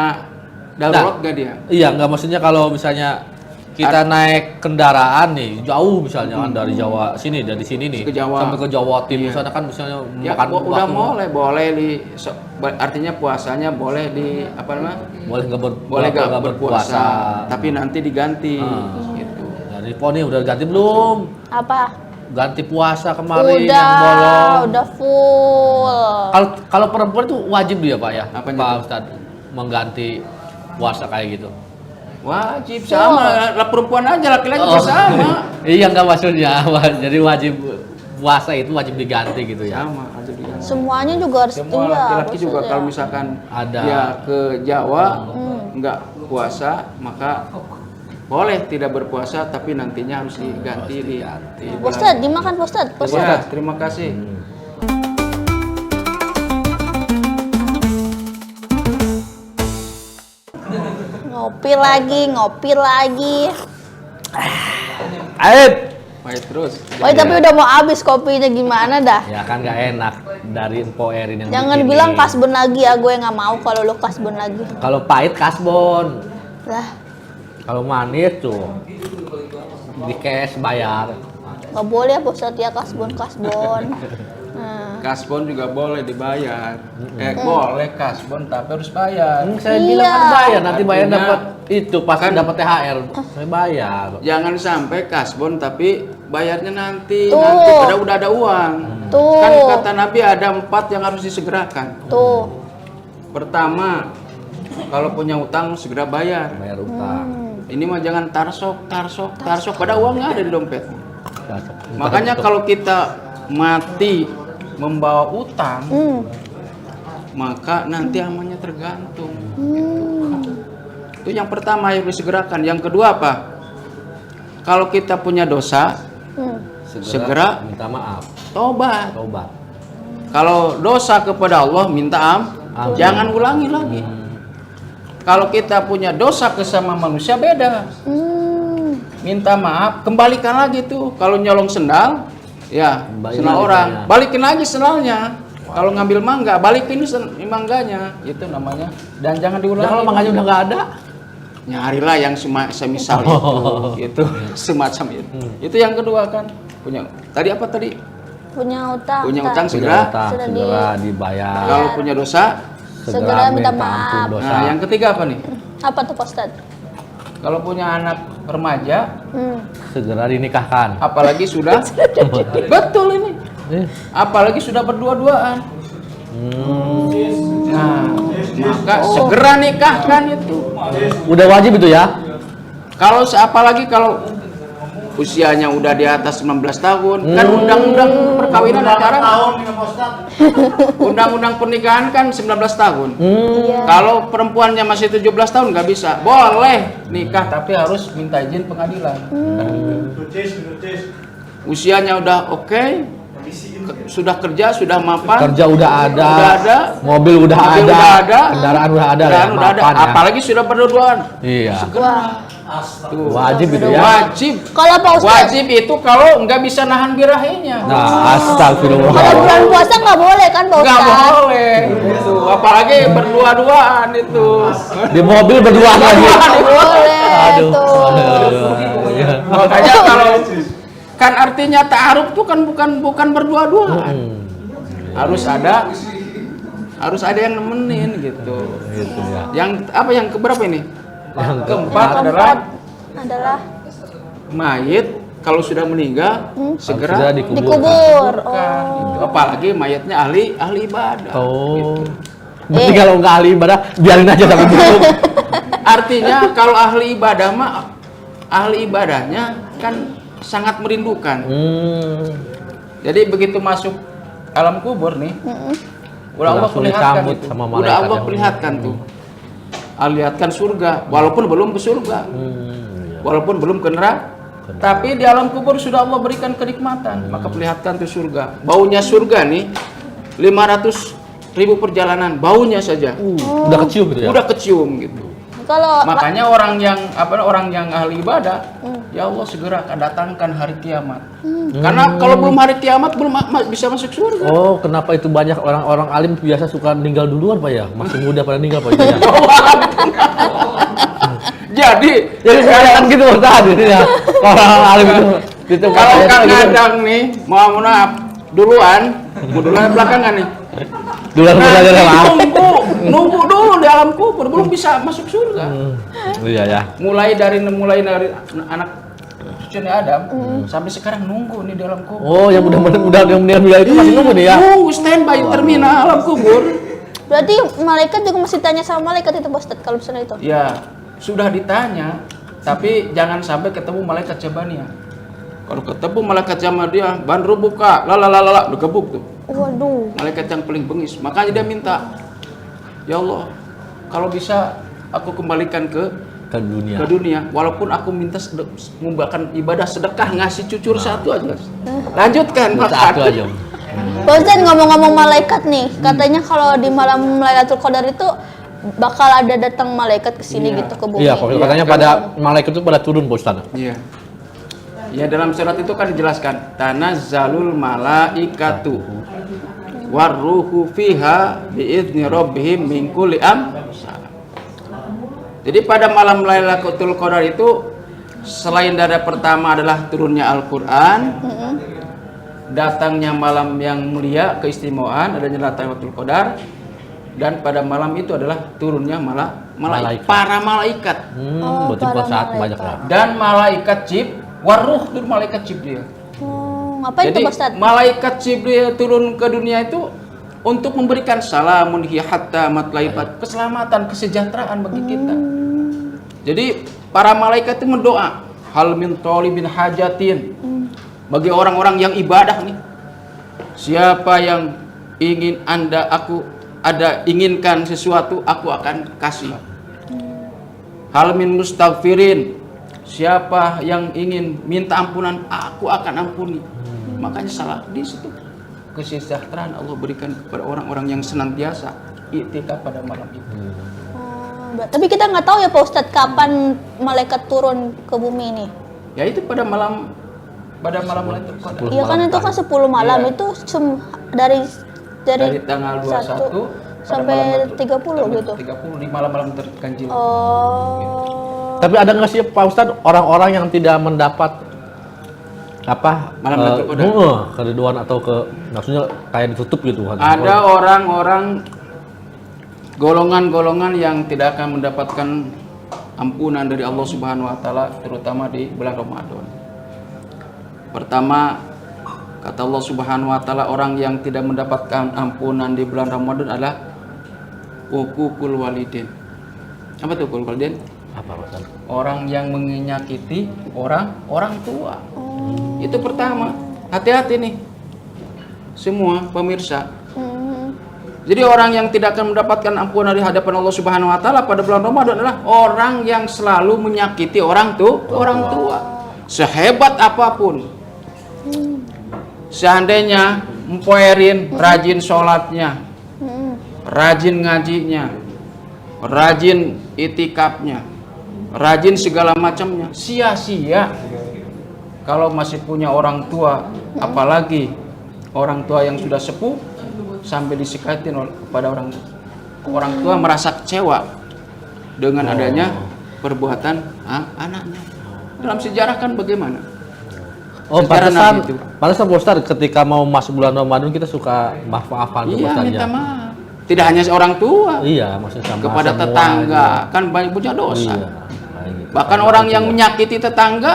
darurat gak dia? Iya, nggak maksudnya kalau misalnya kita naik kendaraan nih jauh misalnya kan dari Jawa sini dari sini nih Ke Jawa. sampai ke Jawa Timur Iya. sana kan misalnya Ya, makan udah waktu boleh artinya puasanya boleh di apa namanya? boleh nggak berpuasa, tapi nanti diganti gitu. Dari Poni udah ganti belum? Apa? Ganti puasa kemarin yang Udah, bolong. udah full. Kalau perempuan itu wajib dia Pak ya? Apanya Pak tuh? Ustadz mengganti puasa kayak gitu. Wajib sama, lah perempuan aja laki-laki juga sama. Iya nggak maksudnya, jadi wajib puasa itu wajib diganti gitu ya. Sama, wajib diganti. Semuanya juga harus Semua laki-laki juga kalau misalkan Ada. dia ke Jawa nggak puasa, maka boleh tidak berpuasa tapi nantinya harus diganti di Ustadz, dimakan Ustadz. Ya, terima kasih. Ngopi lagi. Aib. Baik terus. Woi, tapi udah mau habis kopinya gimana dah? Ya kan nggak enak dari Info Erin yang Jangan bikinin. bilang kasbon lagi ya, gue nggak mau kalau lo kasbon lagi. Kalau pahit kasbon, Lah, kalau manis tuh di cash bayar. nggak boleh ya Ustadz ya kasbon. Kasbon juga boleh dibayar. Boleh kasbon tapi harus bayar. Saya Iya. bilang kan bayar, nanti bayar Artinya, dapat itu pasti kan- dapat THR. Saya bayar. Jangan sampai kasbon tapi bayarnya nanti Tuh. padahal udah ada uang. Tuh. Kan kata Nabi ada 4 yang harus disegerakan. Tuh. Pertama, kalau punya utang segera bayar. Bayar utang. Ini mah jangan tarsok, pada uangnya ada di dompet. Makanya kalau kita mati membawa utang, maka nanti amannya tergantung. Itu yang pertama yang disegerakan. Yang kedua apa? Kalau kita punya dosa, segera minta maaf, tobat. tobat. Kalau dosa kepada Allah minta Amin. jangan ulangi lagi. Kalau kita punya dosa ke sama manusia beda. Minta maaf, kembalikan lagi tuh. Kalau nyolong sendal, ya Kembali sendal lagi orang, tanya. balikin lagi sendalnya. Kalau ngambil mangga, balikin mangganya. Itu namanya. Dan jangan diulangi. Udah kalau mangganya udah nggak ada, Nyarilah yang semisal itu semacam itu. Itu yang kedua kan. Punya. Tadi apa tadi? Punya utang. Punya Ustadz. utang segera. segera dibayar. Kalau punya dosa, Segera minta ampun maaf. dosa. nah yang ketiga apa nih? Apa tuh Ustadz? Kalau punya anak remaja, Segera dinikahkan. apalagi sudah betul ini. Eh, Apalagi sudah berdua-duaan. Nah, maka segera nikahkan itu. Udah wajib itu ya? Kalau apalagi kalau usianya udah di atas 19 tahun, kan undang-undang perkawinan sekarang undang-undang pernikahan kan 19 tahun. Iya. Kalau perempuannya masih 17 tahun nggak bisa. Boleh nikah tapi harus minta izin pengadilan. Usianya udah oke, sudah kerja, sudah mapan, Kerja udah ada, mobil udah mobil ada, udah ada, kendaraan udah ada, kendaraan ya, udah ada. mapan ya. Apalagi sudah berduaan. Iya. Wah. Tuh. Wajib itu ya. Wajib. Kalau Pak Ustadz, Wajib itu kalau nggak bisa nahan birahinya. Nah, astagfirullah. kalau bulan puasa nggak boleh kan Pak Nggak Ustadz? boleh. Itu apalagi berdua-duaan itu. Di mobil berdua lagi. Nggak boleh Aduh. tuh. Iya. Makanya kalau kan artinya ta'aruf tuh kan bukan berdua-duaan. Harus ada yang nemenin gitu. Gitu ya. Yang apa yang keberapa ini? Yang Keempat adalah Adalah mayit kalau sudah meninggal segera segera dikubur. Bukan, gitu. Apalagi mayatnya ahli ibadah. Oh. Berarti kalau nggak ahli ibadah, biarin aja sampai tutup. Artinya kalau ahli ibadah mah ahli ibadahnya kan sangat merindukan. Jadi begitu masuk alam kubur nih, udah Allah Langsung perlihatkan disambut itu. sama Udah malaikat Allah yang- perlihatkan tuh. Lihatkan surga, walaupun belum ke surga, walaupun belum ke neraka, tapi di alam kubur sudah Allah berikan kenikmatan, maka perlihatkan tuh surga. Baunya surga nih 500.000 perjalanan, baunya saja Udah kecium gitu ya? udah kecium gitu. Kalau Makanya orang yang ahli ibadah, ya Allah segera datangkan hari kiamat. Karena kalau belum hari kiamat belum bisa masuk surga. Oh, kenapa itu banyak orang-orang alim biasa suka meninggal duluan Pak ya? Masih muda pada meninggal Pak ya? Jadi Kan gitu Ustaz ya. Orang alim itu kalau katanya Kang gitu. Adang nih, mohon maaf, duluan belakangan nih. Duluan saja lah. Nunggu dulu di alam kubur, belum bisa masuk surga. Iya ya. Mulai dari anak cucu Adam sampai sekarang nunggu nih di alam kubur. Oh, yang mudah-mudahan yang meninggal itu masih nunggu nih ya. Nunggu standby terminal alam kubur. Berarti malaikat juga mesti tanya sama malaikat itu Pak Ustadz kalau misalnya itu. Ya, sudah ditanya, tapi jangan sampai ketemu malaikat Jabaniyah. Kalau ketemu malaikat Jabaniyah, bandru buka, lalalala, digebuk tuh. Waduh. Malaikat yang paling bengis. Makanya dia minta, ya Allah, kalau bisa aku kembalikan ke dunia, walaupun aku minta membawakan ibadah sedekah, ngasih cucur satu aja. Lanjutkan Satu aja. Pak Ustadz ngomong-ngomong malaikat nih, katanya kalau di malam Lailatul Qadar itu bakal ada datang malaikat ke sini gitu ke bumi. Iya, katanya pada malaikat itu pada turun Pak Ustadz. Iya. Ya dalam surat itu kan dijelaskan tanazzalul malaikatu warruhu fiha biizni rabbihim min kulli amr. Jadi pada malam Lailatul Qadar itu selain dari pertama adalah turunnya Al-Qur'an, datangnya malam yang mulia, keistimewaan adanya Lailatul Qadar, dan pada malam itu adalah turunnya para malaikat. Berarti para saat malaikat. banyak lah. Dan malaikat Waruh itu malaikat Jibril. Ngapain Jadi tuh Pak Ustadz? malaikat Jibril turun ke dunia itu untuk memberikan salamun hiya hatta matlaibat, keselamatan, kesejahteraan bagi kita. Jadi para malaikat itu mendoa, hal min talibin hajatin, bagi orang-orang yang ibadah nih. Siapa yang ingin inginkan sesuatu, aku akan kasih. Hal min mustaghfirin, siapa yang ingin minta ampunan, aku akan ampuni. Makanya salah di situ. Kesejahteraan Allah berikan kepada orang-orang yang senantiasa iktikaf pada malam itu. Tapi kita nggak tahu ya Pak Ustadz kapan malaikat turun ke bumi ini. Ya itu pada malam Lailatul Qadar. Iya kan itu kan 10 malam Iya. itu dari Tanggal 21 sampai pada 30 gitu. 30 di malam-malam terganjil. Oh. Tapi ada nggak sih Pak Ustadz orang-orang yang tidak mendapat Malam Lailatul Qadar? keriduan atau maksudnya kayak ditutup gitu kan? Ada orang-orang golongan-golongan yang tidak akan mendapatkan ampunan dari Allah Subhanahu wa taala terutama di bulan Ramadan. Pertama, kata Allah Subhanahu wa taala, orang yang tidak mendapatkan ampunan di bulan Ramadan adalah uququl walidin. Apa itu uququl walidin? Apa Ustaz? Orang yang menyakiti orang tua. Itu pertama. Hati-hati nih. Semua pemirsa. Jadi orang yang tidak akan mendapatkan ampunan di hadapan Allah Subhanahu wa taala pada bulan Ramadan adalah orang yang selalu menyakiti orang tua. Sehebat apapun. Seandainya empoerin, rajin sholatnya, rajin ngajinya, rajin itikafnya, rajin segala macamnya, sia-sia kalau masih punya orang tua, apalagi orang tua yang sudah sepuh sampai disikatin kepada orang tua merasa kecewa dengan adanya perbuatan anaknya. Dalam sejarah kan bagaimana? Oh, Sejarah Nabi itu. pantesan Pak Ustadz ketika mau masuk bulan Ramadan kita suka maaf-maafan ke Iya, Ustadz minta ya. maaf. Tidak hanya orang tua, Iya, maksudnya sama kepada semua tetangga aja. kan banyak punya dosa. Iya, kayak gitu. Bahkan orang yang menyakiti tetangga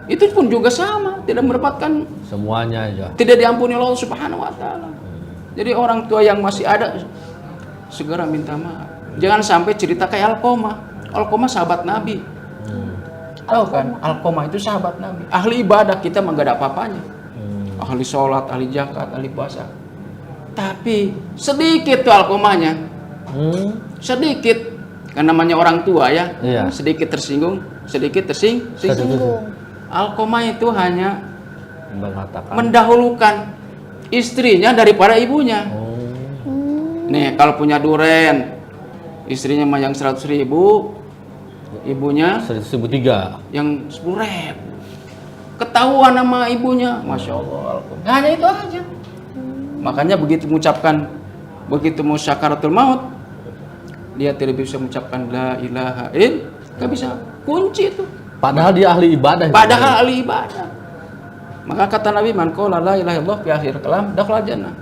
itu pun juga sama, tidak mendapatkan, semuanya aja. tidak diampuni Allah Subhanahu wa taala. Jadi orang tua yang masih ada segera minta maaf. Jangan sampai cerita kayak Alqamah. Alqamah sahabat Nabi. Tahu kan? Alqamah itu sahabat Nabi. Ahli ibadah, kita mah gak ada apa-apanya. Ahli sholat, ahli zakat, ahli puasa. Tapi sedikit tuh Alqamahnya. Sedikit. Kan namanya orang tua ya. Iya. Sedikit tersinggung, sedikit tersinggung. Alqamah itu hanya Mengatakan. mendahulukan istrinya daripada ibunya. Nih kalau punya duren, istrinya mah yang 100.000, ibunya 1.003. yang 10.000. Ketahuan sama ibunya, masya Allah. Hanya itu aja. Makanya begitu mau syakaratul maut, dia tidak bisa mengucapkan la ilaha Nggak bisa. Kunci itu. Padahal dia ahli ibadah. Padahal ahli ibadah. Maka kata Nabi, man qala la ilaha illallah fi akhir kalam dakhala jannah.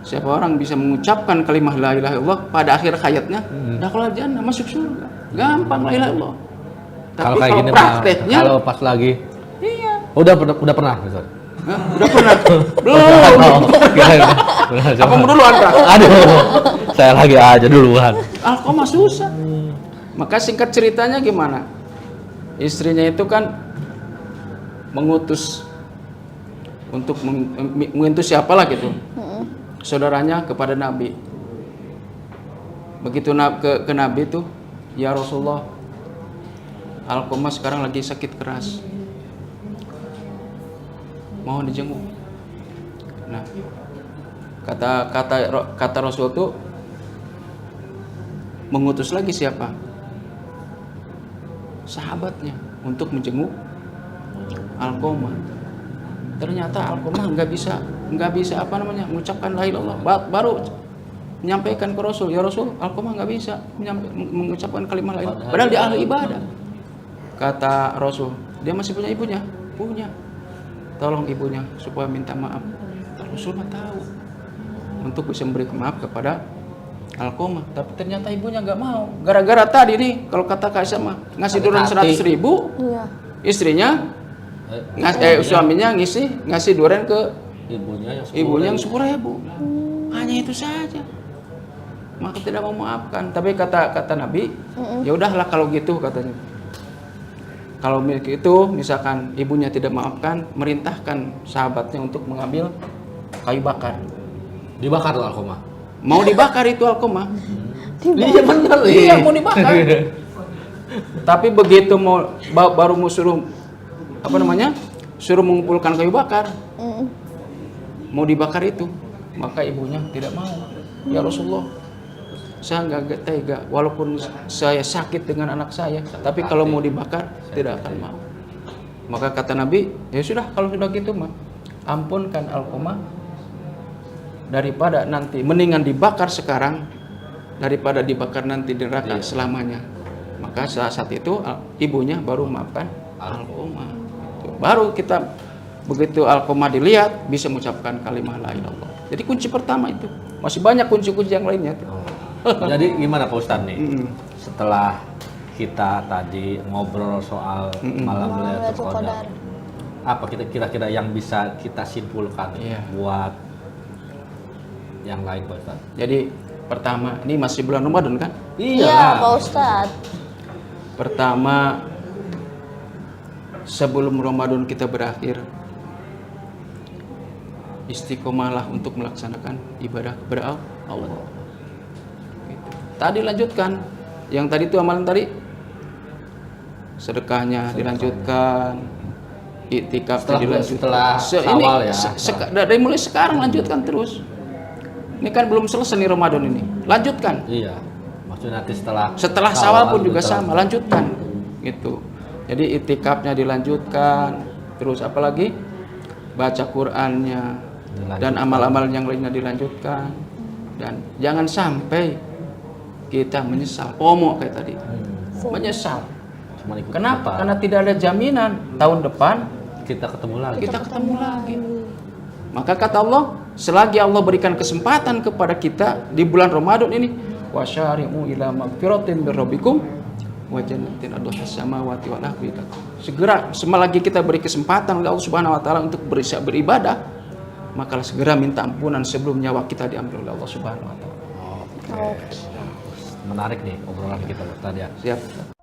Siapa orang bisa mengucapkan kalimat la ilaha illallah pada akhir hayatnya, dakhala jannah, masuk surga. Gampang la ilaha illallah. Tapi Kalau kayak kalau gini prakteknya, kalau pas lagi iya. udah pernah Ustaz? Hah? Udah pernah? Belum. Apa mau duluan, Kak? Aduh, saya lagi aja duluan. Alqamah susah. Maka singkat ceritanya gimana? Istrinya itu kan mengutus untuk mengutus siapalah gitu. Saudaranya kepada Nabi. Begitu ke Nabi itu, ya Rasulullah, Alqamah sekarang lagi sakit keras. Mau dijenguk. Nah, kata Rasul itu mengutus lagi siapa? Sahabatnya untuk menjenguk Alqamah. Ternyata Alqamah nggak bisa apa namanya mengucapkan la ilaha illallah. Baru menyampaikan ke Rasul, ya Rasul, Alqamah nggak bisa mengucapkan kalimat la ilaha illallah. Padahal dia ahli ibadah. Kata Rasul, dia masih punya ibunya? Punya. Tolong ibunya supaya minta maaf. Rasul mah tahu untuk bisa memberi maaf kepada Alqamah, tapi ternyata ibunya nggak mau. Gara-gara tadi nih, kalau kata Kak Sama ngasih duran 100.000, Iya. istrinya suaminya ngasih duran ke ibunya yang 10.000. Hanya itu saja. Maka tidak mau maafkan. Tapi kata Nabi, ya udahlah kalau gitu katanya. Kalau itu misalkan ibunya tidak maafkan, merintahkan sahabatnya untuk mengambil kayu bakar. Dibakar tuh Alqamah. Mau dibakar itu Alqamah. Iya benar. Iya mau dibakar. Tapi begitu baru mau suruh apa namanya? Suruh mengumpulkan kayu bakar. Mau dibakar itu, maka ibunya tidak mau. Ya Rasulullah, saya nggak tega walaupun saya sakit dengan anak saya, tapi kalau mau dibakar tidak akan mau. Maka kata Nabi, ya sudah kalau sudah gitu mah ampunkan Alqamah, daripada nanti mendingan dibakar sekarang daripada dibakar nanti di neraka selamanya. Maka saat itu ibunya baru maafkan Alqamah. Baru kita begitu Alqamah dilihat bisa mengucapkan kalimat la ilaha illallah. Jadi kunci pertama itu. Masih banyak kunci-kunci yang lainnya tuh. Jadi gimana Pak Ustadz nih? Setelah kita tadi ngobrol soal malam Lailatul Qadar, apa kita kira-kira yang bisa kita simpulkan buat yang lain Pak Ustadz? Jadi pertama, ini masih bulan Ramadan kan? Iya, Pak Ustadz. Pertama, sebelum Ramadan kita berakhir, istiqomalah untuk melaksanakan ibadah kepada Allah. Tadi lanjutkan, yang tadi itu amalan tadi, sedekahnya dilanjutkan, iktikafnya dilanjutkan. Setelah ya. Dari mulai sekarang lanjutkan terus. Ini kan belum selesai nih Ramadan ini, lanjutkan. Iya, maksudnya nanti setelah Syawal pun juga sama, lanjutkan. Gitu. Jadi iktikafnya dilanjutkan, terus apalagi baca Qur'annya dan amal-amal yang lainnya dilanjutkan. Dan jangan sampai kita menyesal, FOMO kayak tadi. Menyesal. Kenapa? Karena tidak ada jaminan tahun depan kita ketemu lagi. Maka kata Allah, selagi Allah berikan kesempatan kepada kita di bulan Ramadan ini, wasyari'u ila magfiratin min rabbikum wa jannatin arduha samawati wal ardi. Segera selagi kita beri kesempatan oleh Allah Subhanahu wa taala untuk beribadah, maka segera minta ampunan sebelum nyawa kita diambil oleh Allah Subhanahu wa taala. Menarik nih obrolan kita Ustaz ya. Siap.